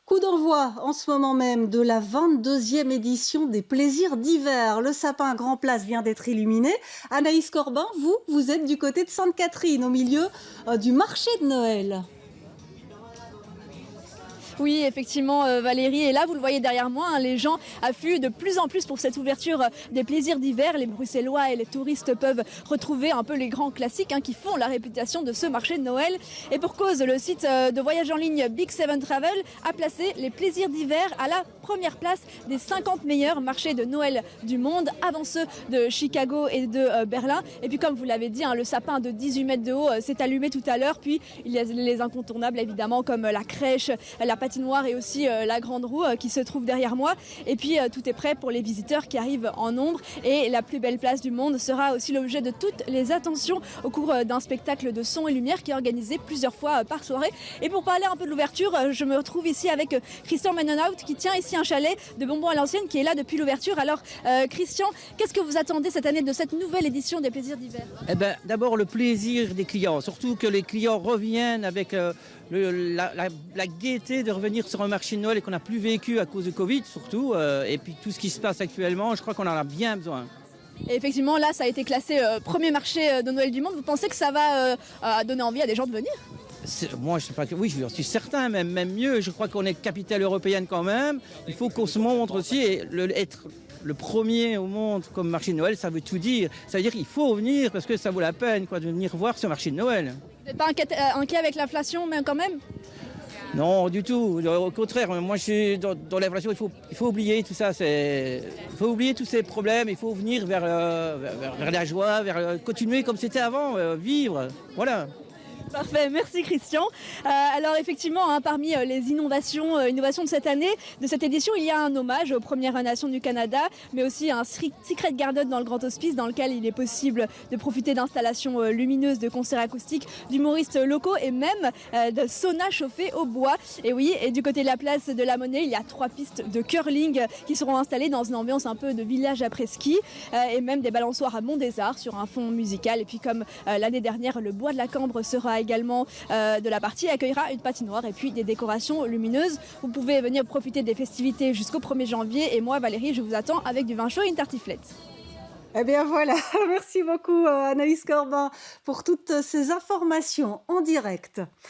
Coup d'envoi en ce moment même de la 22e édition des plaisirs d'hiver. Le sapin Grand Place vient d'être illuminé. Anaïs Corbin, vous êtes du côté de Sainte-Catherine, au milieu du marché de Noël. Oui, effectivement, Valérie. Et là, vous le voyez derrière moi, hein, les gens affluent de plus en plus pour cette ouverture des plaisirs d'hiver. Les Bruxellois et les touristes peuvent retrouver un peu les grands classiques qui font la réputation de ce marché de Noël. Et pour cause, le site de voyage en ligne Big Seven Travel a placé les plaisirs d'hiver à la première place des 50 meilleurs marchés de Noël du monde, avant ceux de Chicago et de Berlin. Et puis, comme vous l'avez dit, le sapin de 18 mètres de haut s'est allumé tout à l'heure. Puis, il y a les incontournables, évidemment, comme la crèche, la patinoire et aussi la grande roue qui se trouve derrière moi. Et puis tout est prêt pour les visiteurs qui arrivent en nombre. Et la plus belle place du monde sera aussi l'objet de toutes les attentions au cours d'un spectacle de son et lumière qui est organisé plusieurs fois par soirée. Et pour parler un peu de l'ouverture, je me retrouve ici avec Christian Menonhout qui tient ici un chalet de bonbons à l'ancienne qui est là depuis l'ouverture. Alors Christian, qu'est-ce que vous attendez cette année de cette nouvelle édition des plaisirs d'hiver? D'abord le plaisir des clients, surtout que les clients reviennent avec la gaieté de revenir sur un marché de Noël et qu'on n'a plus vécu à cause de Covid surtout, et puis tout ce qui se passe actuellement, je crois qu'on en a bien besoin. Et effectivement, là, ça a été classé premier marché de Noël du monde. Vous pensez que ça va donner envie à des gens de venir? Moi, je sais pas que oui, je suis certain, même mieux. Je crois qu'on est capitale européenne quand même. Il faut qu'on se montre aussi et être le premier au monde comme marché de Noël, ça veut tout dire. Ça veut dire qu'il faut venir parce que ça vaut la peine de venir voir ce marché de Noël. Vous n'êtes pas inquiet avec l'inflation, mais quand même? Non, du tout. Au contraire, moi je suis dans l'inflation, il faut oublier tout ça. Il faut oublier tous ces problèmes, il faut venir vers la joie, continuer comme c'était avant, vivre. Voilà. Parfait, merci Christian. Alors effectivement, parmi les innovations de cette année, de cette édition, il y a un hommage aux Premières Nations du Canada, mais aussi un Secret Garden dans le Grand Hospice, dans lequel il est possible de profiter d'installations lumineuses, de concerts acoustiques, d'humoristes locaux et même de saunas chauffés au bois. Et oui, et du côté de la place de la Monnaie, il y a 3 pistes de curling qui seront installées dans une ambiance un peu de village après-ski, et même des balançoires à Mont-des-Arts sur un fond musical. Et puis comme l'année dernière, le bois de la Cambre sera également de la partie, accueillera une patinoire et puis des décorations lumineuses. Vous pouvez venir profiter des festivités jusqu'au 1er janvier et moi Valérie, je vous attends avec du vin chaud et une tartiflette. Eh bien voilà, merci beaucoup Anaïs Corbin pour toutes ces informations en direct.